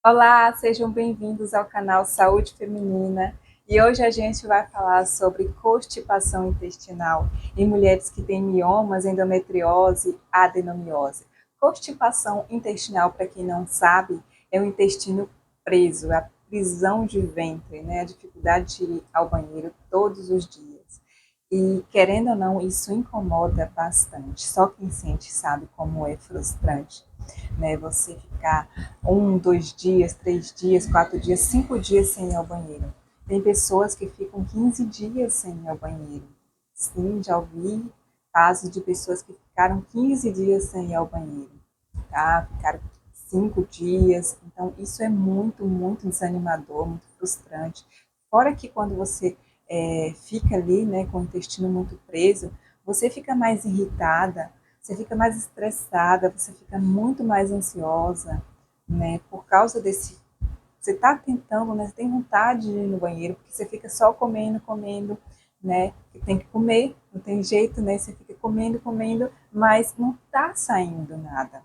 Olá, sejam bem-vindos ao canal Saúde Feminina e hoje a gente vai falar sobre constipação intestinal em mulheres que têm miomas, endometriose, adenomiose. Constipação intestinal, para quem não sabe, é o intestino preso, a prisão de ventre, né? A dificuldade de ir ao banheiro todos os dias. E, querendo ou não, isso incomoda bastante. Só quem sente sabe como é frustrante, né? Você ficar 1, 2 dias, 3 dias, 4 dias, 5 dias sem ir ao banheiro. Tem pessoas que ficam 15 dias sem ir ao banheiro. Sim, já ouvi casos de pessoas que ficaram 15 dias sem ir ao banheiro, tá? Ficaram 5 dias. Então, isso é muito, muito desanimador, muito frustrante. Fora que quando você fica ali, né, com o intestino muito preso, você fica mais irritada, você fica mais estressada, você fica muito mais ansiosa, né, por causa desse. Você está tentando, né, você tem vontade de ir no banheiro, porque você fica só comendo, comendo, né, tem que comer, não tem jeito, né, você fica comendo, comendo, mas não está saindo nada.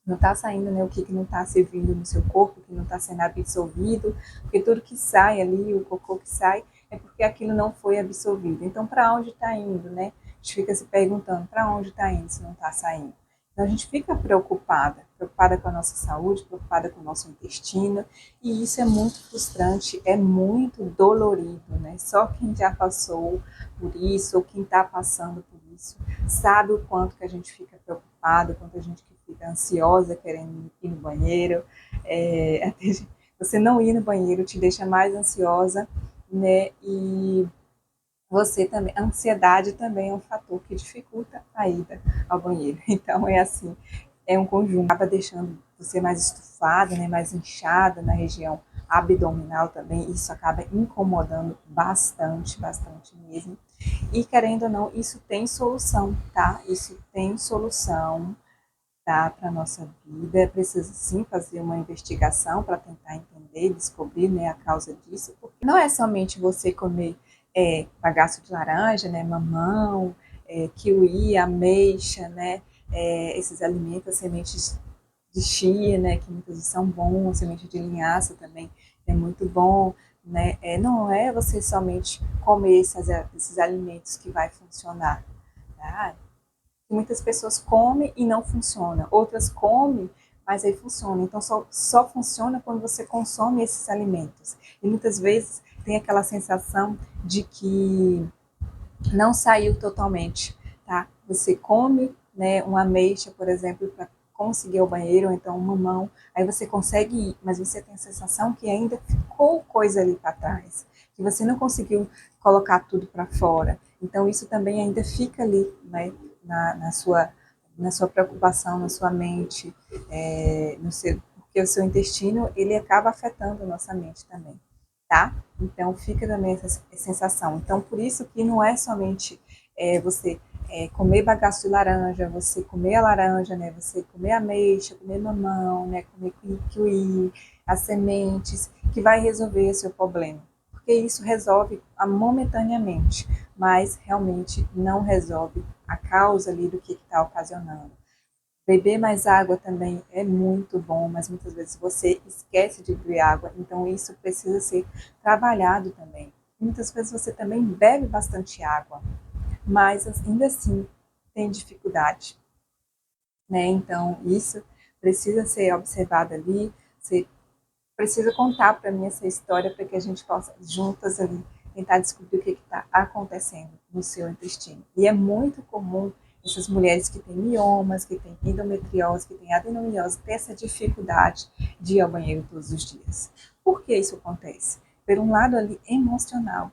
Não está saindo, né, o que não está servindo no seu corpo, que não está sendo absorvido, porque tudo que sai ali, o cocô que sai, é porque aquilo não foi absorvido. Então, para onde está indo, né? A gente fica se perguntando para onde está indo se não está saindo. Então, a gente fica preocupada, preocupada com a nossa saúde, preocupada com o nosso intestino, e isso é muito frustrante, é muito dolorido, né? Só quem já passou por isso, ou quem está passando por isso, sabe o quanto que a gente fica preocupado, o quanto a gente fica ansiosa querendo ir no banheiro. Você não ir no banheiro te deixa mais ansiosa, né? E você também, a ansiedade também é um fator que dificulta a ida ao banheiro. Então é assim, é um conjunto, acaba deixando você mais estufada, né, mais inchada na região abdominal também, isso acaba incomodando bastante, bastante mesmo. E querendo ou não, isso tem solução, tá? Isso tem solução, tá, para a nossa vida. É preciso sim fazer uma investigação para tentar entender, descobrir, né, a causa disso, porque não é somente você comer bagaço de laranja, né, mamão, kiwi, ameixa, né, esses alimentos, sementes de chia, né, que muitas vezes são bons, semente de linhaça também é muito bom, né, não é você somente comer esses alimentos que vai funcionar, tá? Muitas pessoas comem e não funciona, outras comem, mas aí funciona. Então só funciona quando você consome esses alimentos. E muitas vezes tem aquela sensação de que não saiu totalmente, tá? Você come, né, uma ameixa, por exemplo, para conseguir ao banheiro, ou então um mamão, aí você consegue ir, mas você tem a sensação que ainda ficou coisa ali para trás, que você não conseguiu colocar tudo para fora. Então isso também ainda fica ali, né, na sua preocupação, na sua mente, porque o seu intestino ele acaba afetando a nossa mente também, tá? Então fica também essa sensação. Então por isso que não é somente você comer bagaço de laranja, você comer a laranja, né? Você comer ameixa, comer mamão, né? Comer kiwi, as sementes, que vai resolver o seu problema. Porque isso resolve momentaneamente, mas realmente não resolve a causa ali do que está ocasionando. Beber mais água também é muito bom, mas muitas vezes você esquece de beber água, então isso precisa ser trabalhado também. Muitas vezes você também bebe bastante água, mas ainda assim tem dificuldade, né? Então isso precisa ser observado ali, você precisa contar para mim essa história para que a gente possa juntas ali tentar descobrir o que está acontecendo no seu intestino. E é muito comum essas mulheres que têm miomas, que têm endometriose, que têm adenomiose, ter essa dificuldade de ir ao banheiro todos os dias. Por que isso acontece? Por um lado ali emocional,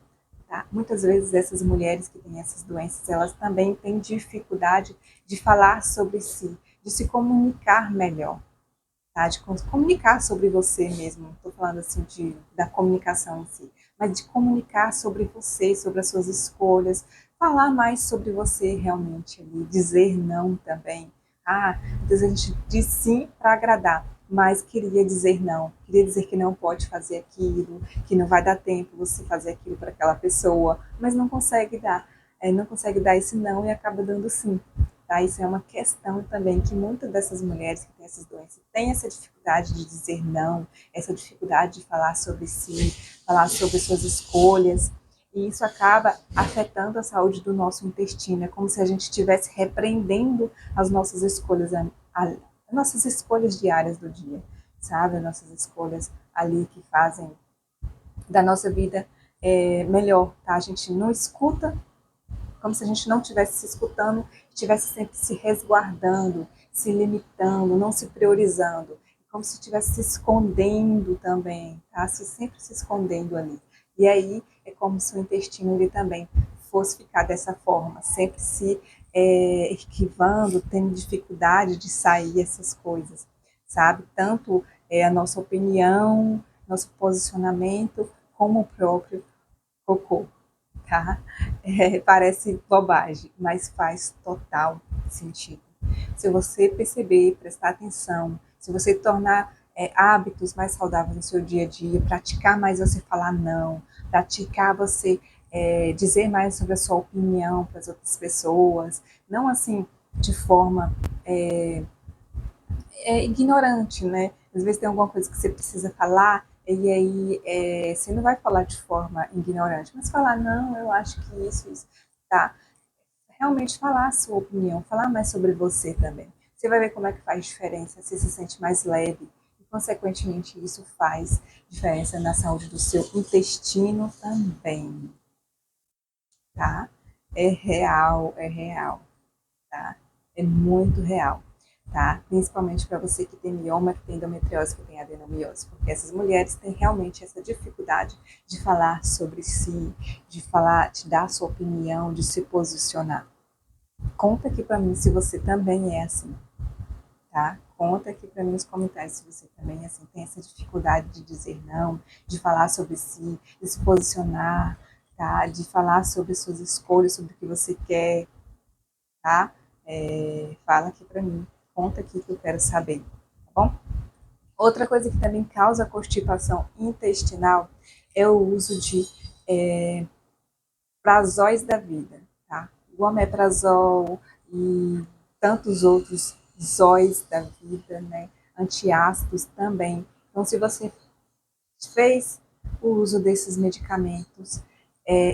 tá? Muitas vezes essas mulheres que têm essas doenças, elas também têm dificuldade de falar sobre si, de se comunicar melhor, tá? De comunicar sobre você mesmo. Estou falando assim da comunicação em si, mas de comunicar sobre você, sobre as suas escolhas, falar mais sobre você realmente ali, dizer não também. Muitas vezes a gente diz sim para agradar, mas queria dizer não, queria dizer que não pode fazer aquilo, que não vai dar tempo você fazer aquilo para aquela pessoa, mas não consegue dar esse não e acaba dando sim. tá? Isso é uma questão também que muitas dessas mulheres que têm essas doenças têm essa dificuldade de dizer não, essa dificuldade de falar sobre si, falar sobre suas escolhas, e isso acaba afetando a saúde do nosso intestino. É como se a gente estivesse repreendendo as nossas escolhas, as nossas escolhas diárias do dia, sabe? As nossas escolhas ali que fazem da nossa vida melhor, tá? A gente não escuta, como se a gente não estivesse se escutando, estivesse sempre se resguardando, se limitando, não se priorizando, como se estivesse se escondendo também, tá? Sempre se escondendo ali. E aí é como se o intestino ele também fosse ficar dessa forma, sempre se esquivando, tendo dificuldade de sair essas coisas, sabe? Tanto a nossa opinião, nosso posicionamento, como o próprio cocô, tá? Parece bobagem, mas faz total sentido. Se você perceber, prestar atenção, se você tornar hábitos mais saudáveis no seu dia a dia, praticar mais você falar não, praticar você dizer mais sobre a sua opinião para as outras pessoas, não assim de forma ignorante, né? Às vezes tem alguma coisa que você precisa falar e aí você não vai falar de forma ignorante, mas falar, não, eu acho que isso, tá? Realmente falar a sua opinião, falar mais sobre você também. Você vai ver como é que faz diferença, você se sente mais leve e, consequentemente, isso faz diferença na saúde do seu intestino também, tá? É real, tá? É muito real, tá? Principalmente para você que tem mioma, que tem endometriose, que tem adenomiose, porque essas mulheres têm realmente essa dificuldade de falar sobre si, de falar, de dar a sua opinião, de se posicionar. Conta aqui para mim se você também é assim, tá? Conta aqui para mim nos comentários se você também é assim, tem essa dificuldade de dizer não, de falar sobre si, de se posicionar, tá? De falar sobre suas escolhas, sobre o que você quer, tá? Fala aqui para mim, conta aqui que eu quero saber, tá bom? Outra coisa que também causa constipação intestinal é o uso de prazóis da vida, tá? O omeprazol e tantos outros zóis da vida, né? Antiácidos também. Então, se você fez o uso desses medicamentos,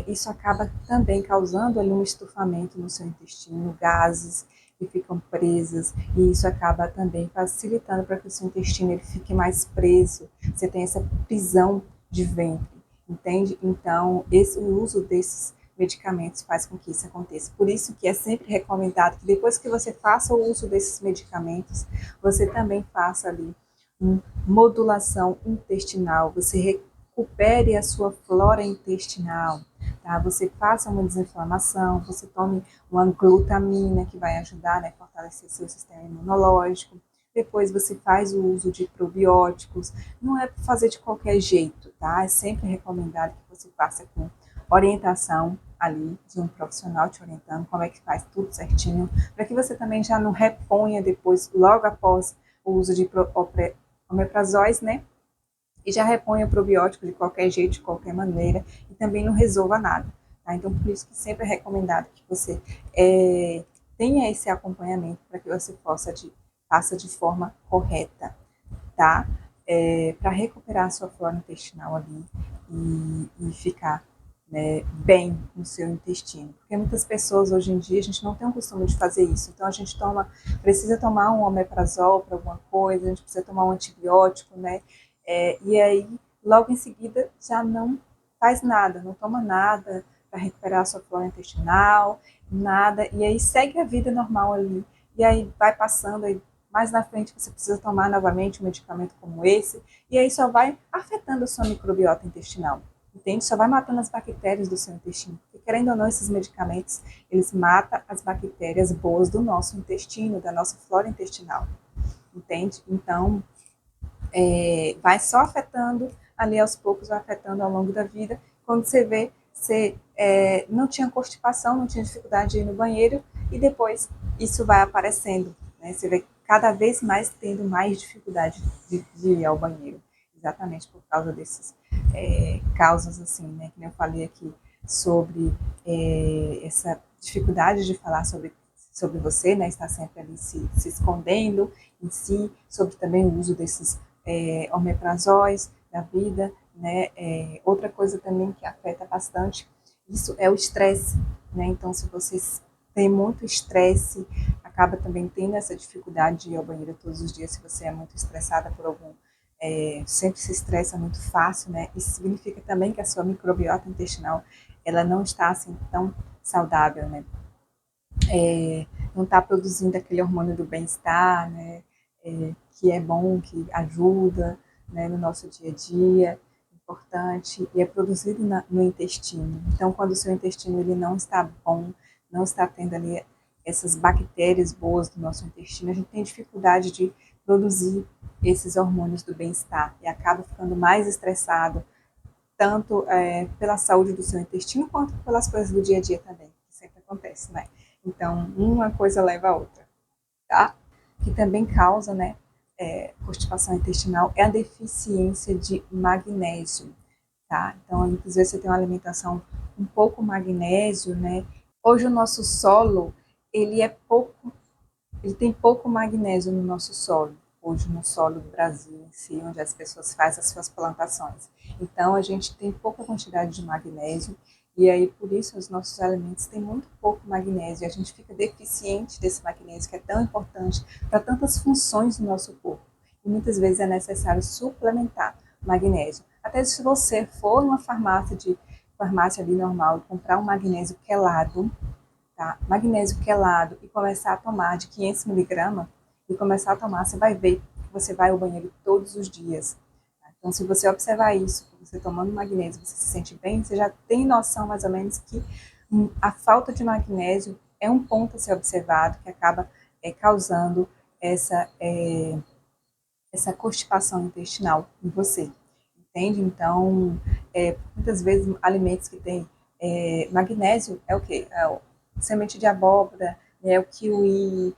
isso acaba também causando ali um estufamento no seu intestino, gases que ficam presas, e isso acaba também facilitando para que o seu intestino ele fique mais preso, você tem essa prisão de ventre, entende? Então, o uso desses medicamentos faz com que isso aconteça. Por isso que é sempre recomendado que depois que você faça o uso desses medicamentos, você também faça ali uma modulação intestinal, você recupere a sua flora intestinal, tá? Você faça uma desinflamação, você tome uma glutamina que vai ajudar, né, a fortalecer seu sistema imunológico. Depois você faz o uso de probióticos. Não é fazer de qualquer jeito, tá? É sempre recomendado que você faça com orientação ali de um profissional te orientando como é que faz tudo certinho, para que você também já não reponha depois, logo após o uso de omeprazóis, né? E já reponha o probiótico de qualquer jeito, de qualquer maneira, e também não resolva nada. Tá? Então, por isso que sempre é recomendado que você tenha esse acompanhamento para que você faça de forma correta, tá? Para recuperar a sua flora intestinal ali e ficar, né, bem no seu intestino. Porque muitas pessoas hoje em dia, a gente não tem o costume de fazer isso. Então a gente precisa tomar um omeprazol para alguma coisa, a gente precisa tomar um antibiótico, né? E aí, logo em seguida, já não faz nada, não toma nada para recuperar a sua flora intestinal, nada. E aí segue a vida normal ali. E aí vai passando, aí mais na frente você precisa tomar novamente um medicamento como esse, e aí só vai afetando a sua microbiota intestinal, entende? Só vai matando as bactérias do seu intestino. Porque, querendo ou não, esses medicamentos, eles matam as bactérias boas do nosso intestino, da nossa flora intestinal, entende? Então, vai só afetando ali aos poucos, vai afetando ao longo da vida. Quando você vê, você não tinha constipação, não tinha dificuldade de ir no banheiro, e depois isso vai aparecendo, né? Você vê cada vez mais tendo mais dificuldade de ir ao banheiro, exatamente por causa desses causas assim, né? Que eu falei aqui sobre essa dificuldade de falar sobre sobre você, né? Está sempre ali se escondendo em si, sobre também o uso desses omeprazóis da vida, né? Outra coisa também que afeta bastante isso é o estresse, né? Então, se vocês têm muito estresse, acaba também tendo essa dificuldade de ir ao banheiro todos os dias, se você é muito estressada por algum sempre se estressa muito fácil, né? Isso significa também que a sua microbiota intestinal ela não está assim tão saudável, né? Não está produzindo aquele hormônio do bem-estar, né? Que é bom, que ajuda, né, no nosso dia a dia, importante, e é produzido no intestino. Então, quando o seu intestino ele não está bom, não está tendo ali essas bactérias boas do nosso intestino, a gente tem dificuldade de produzir esses hormônios do bem-estar e acaba ficando mais estressado, tanto pela saúde do seu intestino quanto pelas coisas do dia a dia também, que sempre acontece, né? Então, uma coisa leva a outra, tá? Que também causa, né, constipação intestinal é a deficiência de magnésio, tá? Então, muitas vezes você tem uma alimentação um pouco magnésio, né? Hoje o nosso solo, ele tem pouco magnésio no nosso solo, hoje no solo do Brasil em si, onde as pessoas fazem as suas plantações. Então, a gente tem pouca quantidade de magnésio, e aí por isso os nossos alimentos têm muito pouco magnésio, e a gente fica deficiente desse magnésio, que é tão importante para tantas funções do nosso corpo. E muitas vezes é necessário suplementar magnésio. Até se você for numa farmácia ali normal e comprar um magnésio quelado, tá? Magnésio quelado e começar a tomar de 500 miligramas e começar a tomar, você vai ver que você vai ao banheiro todos os dias. Tá? Então, se você observar isso, você tomando magnésio, você se sente bem, você já tem noção mais ou menos que a falta de magnésio é um ponto a ser observado que acaba causando essa constipação intestinal em você, entende? Então, muitas vezes alimentos que têm magnésio é o quê? É o semente de abóbora, o kiwi,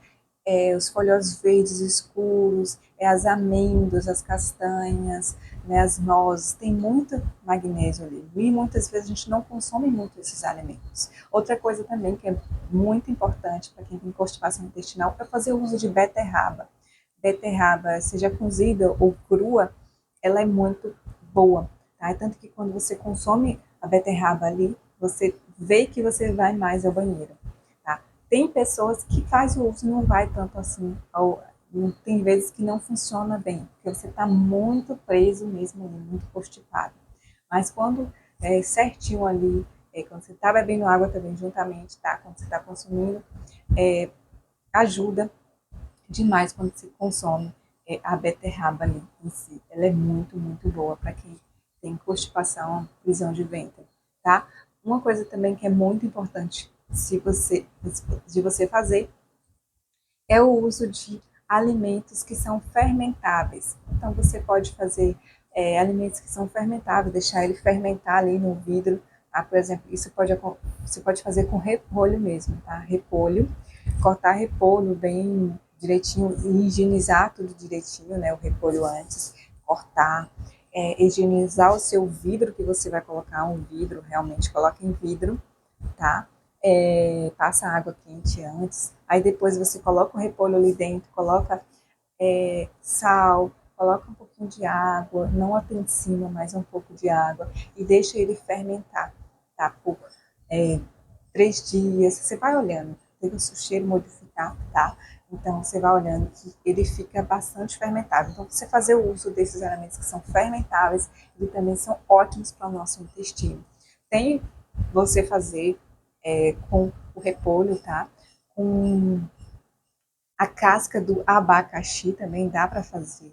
os folhosos verdes escuros, as amêndoas, as castanhas, né, as nozes, tem muito magnésio ali. E muitas vezes a gente não consome muito esses alimentos. Outra coisa também que é muito importante para quem tem constipação intestinal é fazer o uso de beterraba. Beterraba, seja cozida ou crua, ela é muito boa, tá? Tanto que quando você consome a beterraba ali, você vê que você vai mais ao banheiro, tá? Tem pessoas que faz o uso e não vai tanto assim, ou tem vezes que não funciona bem, porque você está muito preso mesmo ali, muito constipado. Mas quando certinho ali, quando você está bebendo água também juntamente, tá? Quando você está consumindo, ajuda demais quando se consome a beterraba ali em si. Ela é muito, muito boa para quem tem constipação, prisão de ventre, tá? Uma coisa também que é muito importante de você fazer é o uso de alimentos que são fermentáveis. Então, você pode fazer alimentos que são fermentáveis, deixar ele fermentar ali no vidro. Tá? Por exemplo, você pode fazer com repolho mesmo, tá? Repolho, cortar repolho bem direitinho e higienizar tudo direitinho, né? O repolho antes, cortar, higienizar o seu vidro que você vai colocar, um vidro, realmente coloca em vidro, tá? Passa água quente antes, aí depois você coloca o repolho ali dentro, coloca sal, coloca um pouquinho de água, não até em cima, mas um pouco de água, e deixa ele fermentar, tá? Por 3 dias, você vai olhando, teve o seu cheiro modificar, tá? Então, você vai olhando que ele fica bastante fermentado. Então, você fazer o uso desses alimentos que são fermentáveis, eles também são ótimos para o nosso intestino. Tem você fazer com o repolho, tá? Com a casca do abacaxi também dá para fazer,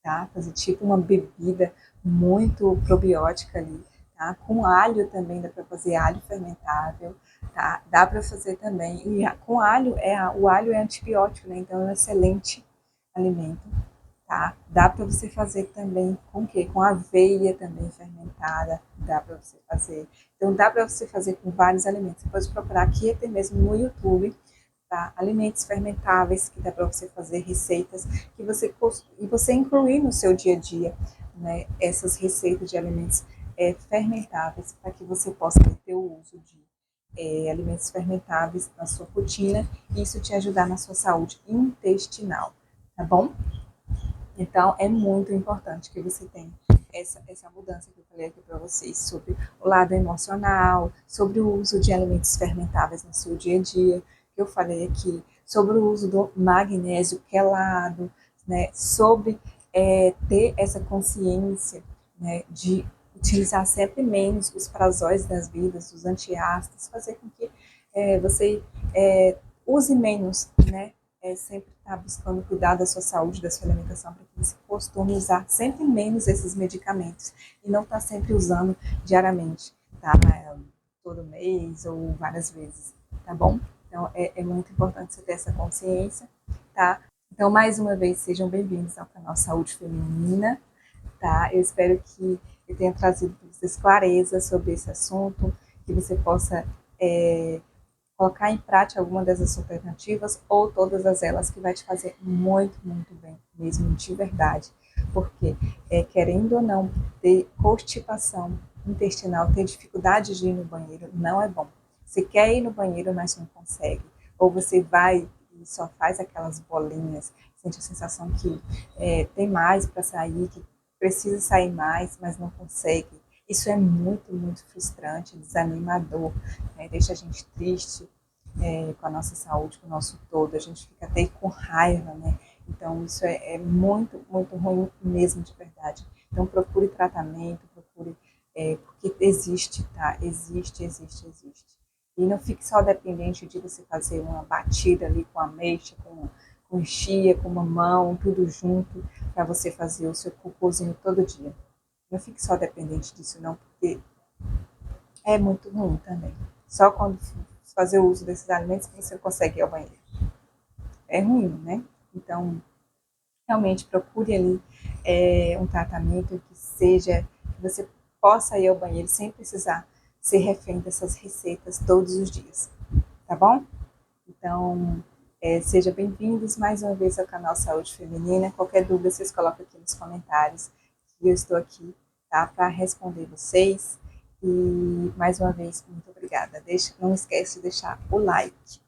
tá? Fazer tipo uma bebida muito probiótica ali, tá? Com alho também dá para fazer alho fermentável, tá? Dá para fazer também. E com alho o alho é antibiótico, né? Então é um excelente alimento, tá? Dá para você fazer também com o quê? Com aveia também fermentada, dá para você fazer. Então dá para você fazer com vários alimentos. Você pode procurar aqui até mesmo no YouTube, tá? Alimentos fermentáveis, que dá para você fazer receitas que você incluir no seu dia a dia, né? Essas receitas de alimentos fermentáveis para que você possa ter o uso de alimentos fermentáveis na sua rotina e isso te ajudar na sua saúde intestinal, tá bom? Então, é muito importante que você tenha essa mudança que eu falei aqui para vocês sobre o lado emocional, sobre o uso de alimentos fermentáveis no seu dia a dia, que eu falei aqui, sobre o uso do magnésio quelado, né, sobre ter essa consciência, né, de utilizar sempre menos os prazóis das vidas, os antiácidos, fazer com que você use menos, né, sempre estar buscando cuidar da sua saúde, da sua alimentação, para que você costume usar sempre menos esses medicamentos e não estar sempre usando diariamente, tá? Todo mês ou várias vezes, tá bom? Então, é muito importante você ter essa consciência, tá? Então, mais uma vez, sejam bem-vindos ao canal Saúde Feminina, tá? Eu espero que eu tenha trazido para vocês clareza sobre esse assunto, que você possa colocar em prática alguma dessas alternativas ou todas elas que vai te fazer muito, muito bem, mesmo de verdade. Porque, querendo ou não, ter constipação intestinal, ter dificuldade de ir no banheiro, não é bom. Você quer ir no banheiro, mas não consegue. Ou você vai e só faz aquelas bolinhas, sente a sensação que tem mais para sair, que precisa sair mais, mas não consegue. Isso é muito, muito frustrante, desanimador, né? Deixa a gente triste com a nossa saúde, com o nosso todo, a gente fica até com raiva, né? Então isso é muito, muito ruim mesmo, de verdade. Então procure tratamento, procure, porque existe, tá? Existe. E não fique só dependente de você fazer uma batida ali com ameixa, com chia, com mamão, tudo junto, para você fazer o seu cocôzinho todo dia. Não fique só dependente disso, não, porque é muito ruim também. Só quando fazer o uso desses alimentos que você consegue ir ao banheiro. É ruim, né? Então, realmente procure ali um tratamento que seja, que você possa ir ao banheiro sem precisar ser refém dessas receitas todos os dias, tá bom? Então, sejam bem-vindos mais uma vez ao canal Saúde Feminina. Qualquer dúvida, vocês colocam aqui nos comentários, que eu estou aqui, tá, para responder vocês. E, mais uma vez, muito obrigada. Não esquece de deixar o like.